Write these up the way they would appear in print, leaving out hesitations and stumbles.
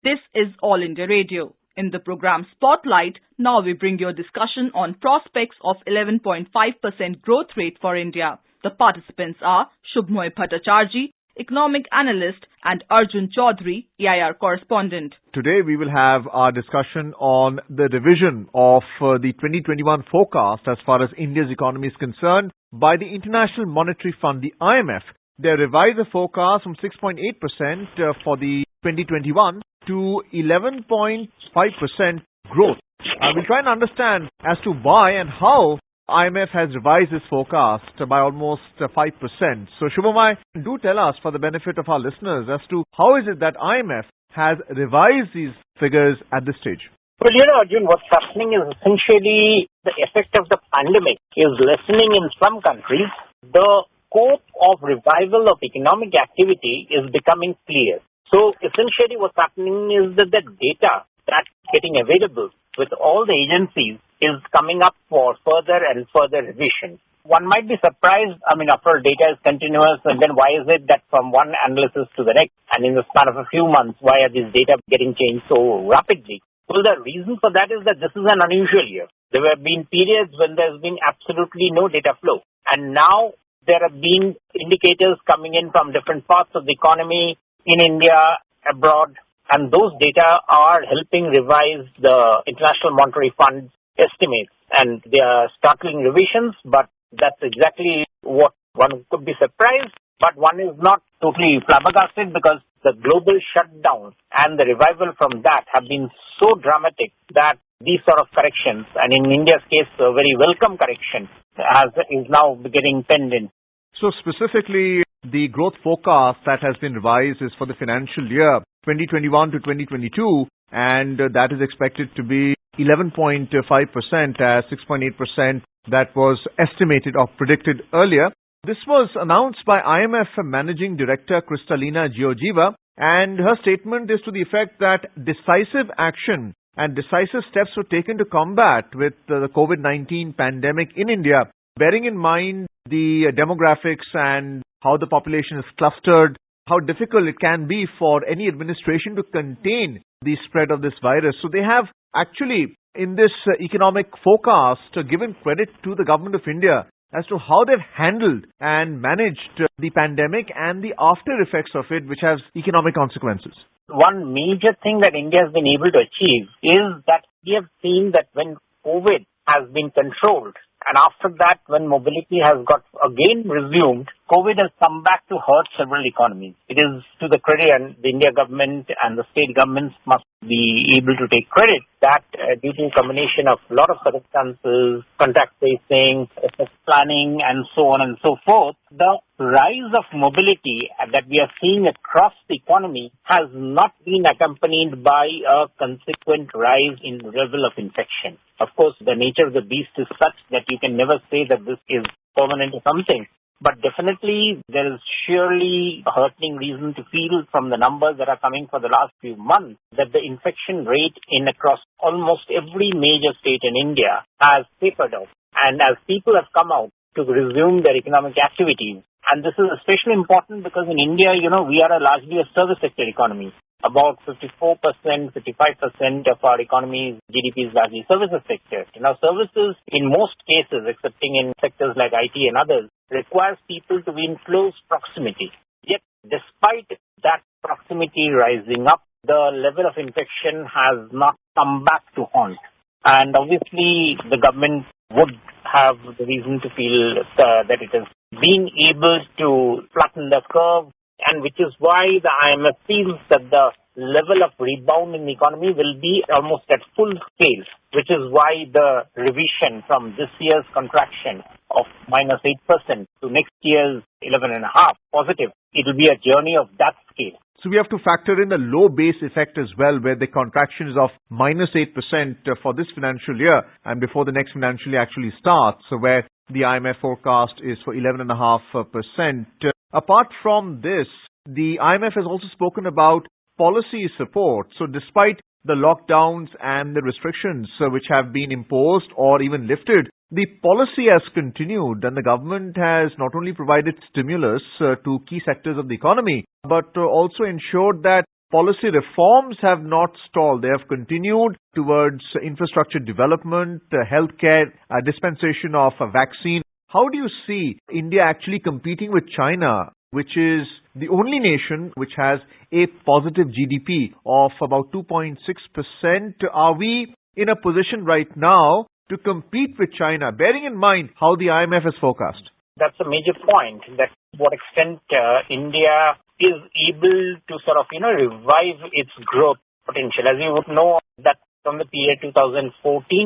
This is All India Radio. In the program Spotlight, now we bring you a discussion on prospects of 11.5% growth rate for India. The participants are Shubhmoy Bhattacharjee, economic analyst, and Arjun Chaudhary, EIR correspondent. Today we will have our discussion on the revision of the 2021 forecast as far as India's economy is concerned by the International Monetary Fund, the IMF. They revised the forecast from 6.8% for the 2021 to 11.5% growth. We'll try and understand as to why and how IMF has revised this forecast by almost 5%. So Shubhamai, do tell us for the benefit of our listeners as to how is it that IMF has revised these figures at this stage? Well, Arjun, what's happening is essentially the effect of the pandemic is lessening in some countries. The scope of revival of economic activity is becoming clear. So essentially what's happening is that the data that's getting available with all the agencies is coming up for further and further revision. One might be surprised, after all, data is continuous, and then why is it that from one analysis to the next, and in the span of a few months, why are these data getting changed so rapidly? Well, the reason for that is that this is an unusual year. There have been periods when there's been absolutely no data flow, and now there have been indicators coming in from different parts of the economy in India, abroad, and those data are helping revise the International Monetary Fund's estimates. And they are startling revisions, but that's exactly what one could be surprised. But one is not totally flabbergasted because the global shutdown and the revival from that have been so dramatic that these sort of corrections, and in India's case, a very welcome correction, is now getting penned in. So specifically, the growth forecast that has been revised is for the financial year 2021 to 2022, and that is expected to be 11.5% as 6.8% that was estimated or predicted earlier. This was announced by IMF Managing Director Kristalina Georgieva, and her statement is to the effect that decisive action and decisive steps were taken to combat with the COVID-19 pandemic in India, bearing in mind the demographics and how the population is clustered, how difficult it can be for any administration to contain the spread of this virus. So they have actually, in this economic forecast, given credit to the government of India as to how they've handled and managed the pandemic and the after effects of it, which has economic consequences. One major thing that India has been able to achieve is that we have seen that when COVID has been controlled, and after that, when mobility has got again resumed, COVID has come back to hurt several economies. It is to the credit, and the India government and the state governments must be able to take credit that due to a combination of a lot of circumstances, contact tracing, planning, and so on and so forth, the rise of mobility that we are seeing across the economy has not been accompanied by a consequent rise in level of infection. Of course, the nature of the beast is such that you can never say that this is permanent or something. But definitely, there is surely a heartening reason to feel from the numbers that are coming for the last few months that the infection rate in across almost every major state in India has tapered off. And as people have come out to resume their economic activities, and this is especially important because in India, we are largely a service sector economy. About 54%, 55% of our economy's GDP is largely services sector. Now, services, in most cases, excepting in sectors like IT and others, requires people to be in close proximity. Yet, despite that proximity rising up, the level of infection has not come back to haunt. And obviously, the government would have the reason to feel that it has been able to flatten the curve, and which is why the IMF feels that the level of rebound in the economy will be almost at full scale, which is why the revision from this year's contraction of -8% to next year's 11.5% positive, it will be a journey of that scale. So we have to factor in the low base effect as well, where the contraction is of -8% for this financial year and before the next financial year actually starts, so where the IMF forecast is for 11.5%. Apart from this, the IMF has also spoken about policy support. So despite the lockdowns and the restrictions which have been imposed or even lifted, the policy has continued, and the government has not only provided stimulus to key sectors of the economy, but also ensured that policy reforms have not stalled. They have continued towards infrastructure development, healthcare, dispensation of a vaccine. How do you see India actually competing with China, which is the only nation which has a positive GDP of about 2.6%? Are we in a position right now to compete with China, bearing in mind how the IMF has forecast? That's a major point, that to what extent India is able to sort of, revive its growth potential. As you would know, that from the period 2014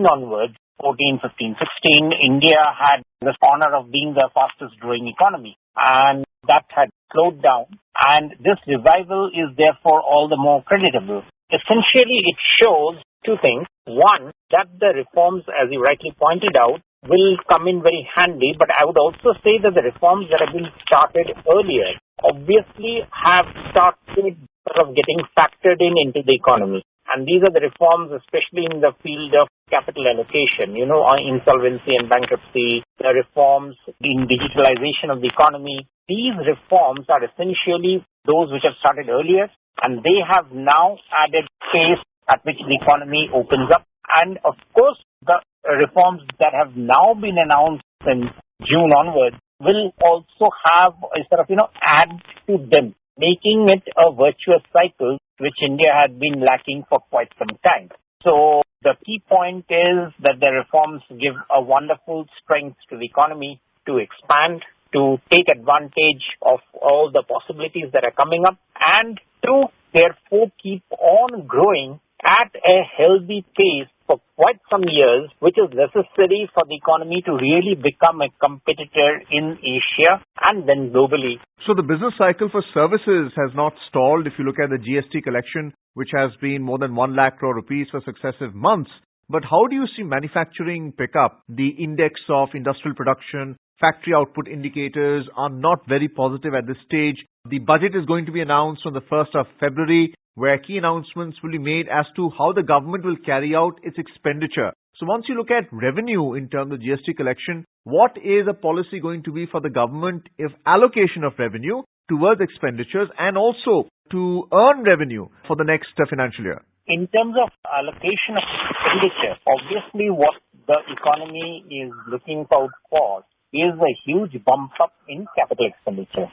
onwards, 14, 15, 16, India had the honor of being the fastest growing economy, and that had slowed down, and this revival is therefore all the more creditable. Essentially, it shows two things. One, that the reforms, as you rightly pointed out, will come in very handy, but I would also say that the reforms that have been started earlier obviously have started sort of getting factored into the economy. And these are the reforms, especially in the field of capital allocation, on insolvency and bankruptcy, the reforms in digitalization of the economy. These reforms are essentially those which have started earlier, and they have now added pace at which the economy opens up. And of course, the reforms that have now been announced since June onwards will also have a sort of, add to them, making it a virtuous cycle which India had been lacking for quite some time. So the key point is that the reforms give a wonderful strength to the economy to expand, to take advantage of all the possibilities that are coming up, and to therefore keep on growing at a healthy pace for quite some years, which is necessary for the economy to really become a competitor in Asia and then globally. So the business cycle for services has not stalled. If you look at the GST collection, which has been more than 1 lakh crore rupees for successive months. But how do you see manufacturing pick up? The index of industrial production, factory output indicators are not very positive at this stage. The budget is going to be announced on the 1st of February, where key announcements will be made as to how the government will carry out its expenditure. So once you look at revenue in terms of GST collection, what is a policy going to be for the government if allocation of revenue towards expenditures and also to earn revenue for the next financial year? In terms of allocation of expenditure, obviously what the economy is looking out for is a huge bump up in capital expenditure.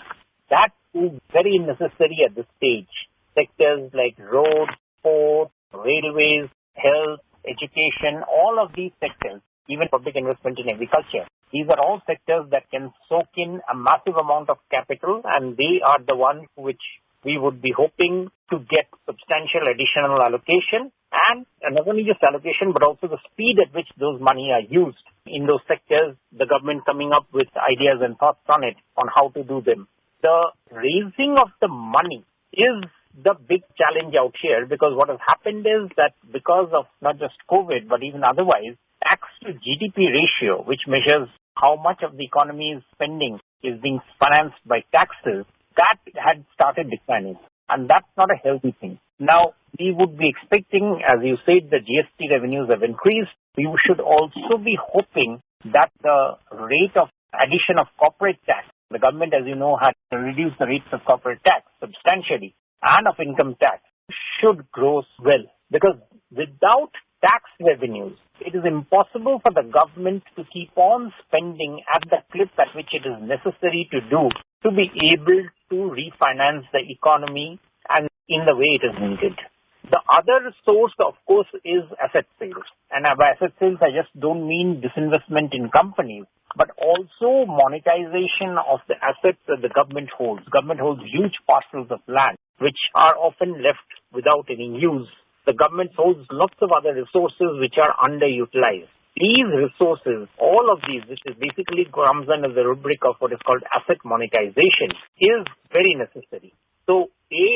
That is very necessary at this stage. Sectors like roads, ports, railways, health, education, all of these sectors, even public investment in agriculture, these are all sectors that can soak in a massive amount of capital, and they are the ones which we would be hoping to get substantial additional allocation, and not only just allocation but also the speed at which those money are used in those sectors, the government coming up with ideas and thoughts on it, on how to do them. The raising of the money is the big challenge out here, because what has happened is that because of not just COVID but even otherwise, tax to GDP ratio, which measures how much of the economy's spending is being financed by taxes, that had started declining, and that's not a healthy thing. Now, we would be expecting, as you said, the GST revenues have increased. We should also be hoping that the rate of addition of corporate tax, the government, as you know, had reduced the rates of corporate tax substantially, and of income tax, should grow well. Because without tax revenues, it is impossible for the government to keep on spending at the clip at which it is necessary to do to be able to refinance the economy and in the way it is needed. The other source, of course, is asset sales. And by asset sales, I just don't mean disinvestment in companies, but also monetization of the assets that the government holds. Government holds huge parcels of land, which are often left without any use. The government holds lots of other resources which are underutilized. These resources, all of these, which is basically comes under the rubric of what is called asset monetization, is very necessary. So,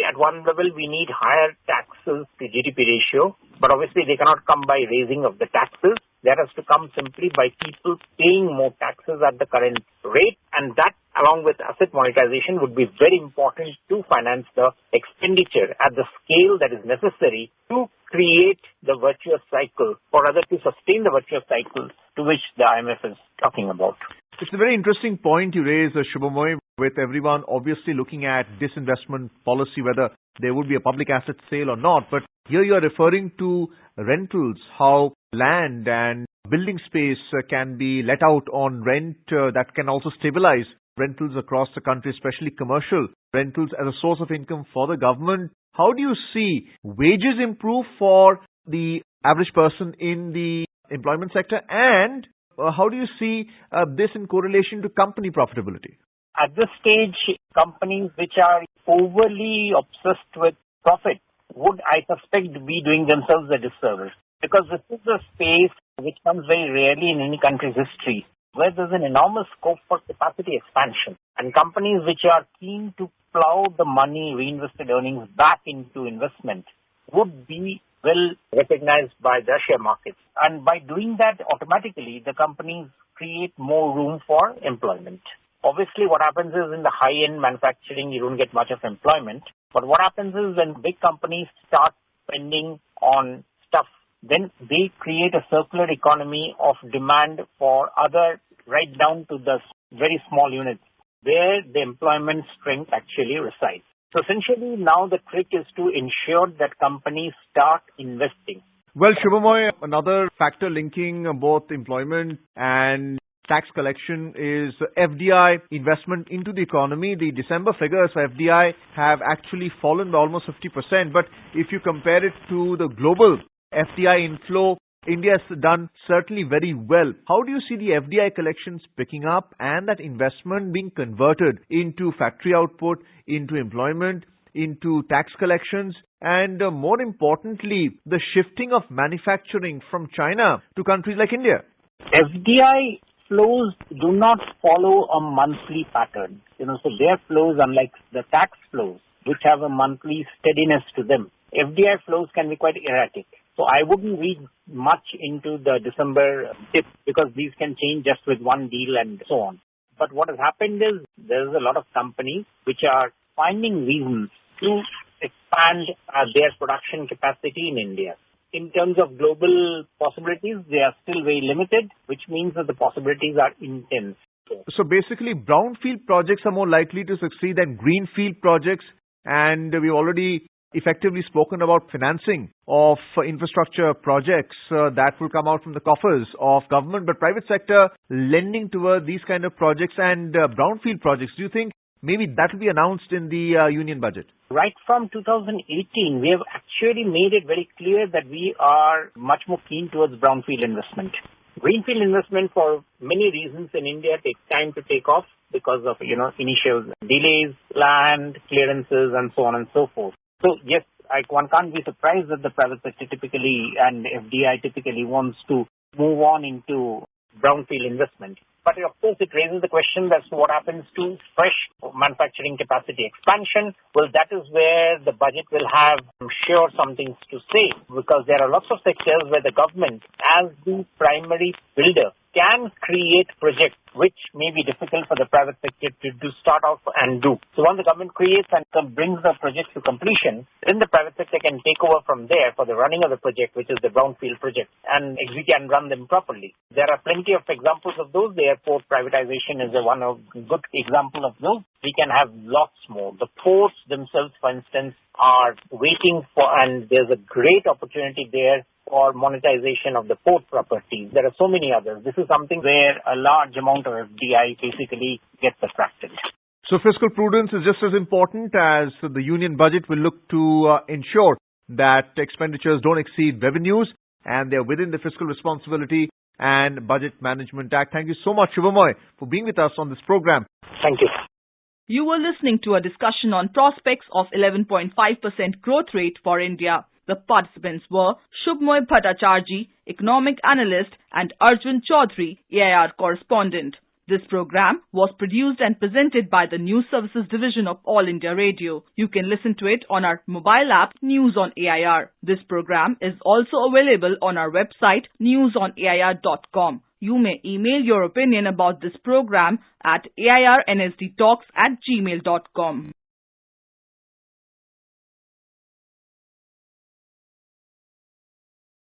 at one level, we need higher taxes to GDP ratio, but obviously they cannot come by raising of the taxes. That has to come simply by people paying more taxes at the current rate, and that, along with asset monetization, would be very important to finance the expenditure at the scale that is necessary to create the virtuous cycle, or rather to sustain the virtuous cycle to which the IMF is talking about. It's a very interesting point you raise, Shubhamoy, with everyone obviously looking at disinvestment policy, whether there would be a public asset sale or not. But here you are referring to rentals, how land and building space can be let out on rent that can also stabilize rentals across the country, especially commercial rentals as a source of income for the government. How do you see wages improve for the average person in the employment sector, and how do you see this in correlation to company profitability? At this stage, companies which are overly obsessed with profit would, I suspect, be doing themselves a disservice. Because this is a space which comes very rarely in any country's history, where there's an enormous scope for capacity expansion. And companies which are keen to plow the money, reinvested earnings back into investment would be well recognized by the share markets. And by doing that, automatically, the companies create more room for employment. Obviously, what happens is in the high-end manufacturing, you don't get much of employment. But what happens is when big companies start spending on stuff, then they create a circular economy of demand for other, right down to the very small units, where the employment strength actually resides. So essentially, now the trick is to ensure that companies start investing. Well, Shubhamoy, another factor linking both employment and tax collection is FDI investment into the economy. The December figures for FDI have actually fallen by almost 50%. But if you compare it to the global FDI inflow, India has done certainly very well. How do you see the FDI collections picking up and that investment being converted into factory output, into employment, into tax collections, and more importantly, the shifting of manufacturing from China to countries like India? FDI flows do not follow a monthly pattern. So their flows, unlike the tax flows, which have a monthly steadiness to them, FDI flows can be quite erratic. So I wouldn't read much into the December dip because these can change just with one deal and so on. But what has happened is there's a lot of companies which are finding reasons to expand their production capacity in India. In terms of global possibilities, they are still very limited, which means that the possibilities are intense. So basically, brownfield projects are more likely to succeed than greenfield projects, and we've already effectively spoken about financing of infrastructure projects that will come out from the coffers of government, but private sector lending toward these kind of projects and brownfield projects. Do you think maybe that will be announced in the union budget? Right from 2018, we have actually made it very clear that we are much more keen towards brownfield investment. Greenfield investment, for many reasons in India, takes time to take off because of, initial delays, land clearances, and so on and so forth. So yes, one can't be surprised that the private sector typically and FDI typically wants to move on into brownfield investment. But of course, it raises the question as to what happens to fresh manufacturing capacity expansion. Well, that is where the budget will have, I'm sure, some things to say, because there are lots of sectors where the government, as the primary builder, can create projects which may be difficult for the private sector to start off and do. So once the government creates and brings the project to completion, then the private sector can take over from there for the running of the project, which is the brownfield project, and execute and run them properly. There are plenty of examples of those. The airport privatization is one of good example of those. We can have lots more. The ports themselves, for instance, are waiting for, and there's a great opportunity there for monetization of the port properties. There are so many others. This is something where a large amount of FDI basically gets attracted. So fiscal prudence is just as important as the union budget will look to ensure that expenditures don't exceed revenues and they're within the Fiscal Responsibility and Budget Management Act. Thank you so much, Shubhamoy, for being with us on this program. Thank you. You were listening to a discussion on prospects of 11.5% growth rate for India. The participants were Shubhamoy Bhattacharjee, economic analyst, and Arjun Chaudhary, AIR correspondent. This program was produced and presented by the News Services Division of All India Radio. You can listen to it on our mobile app News on AIR. This program is also available on our website newsonair.com. You may email your opinion about this program at airnsdtalks@gmail.com.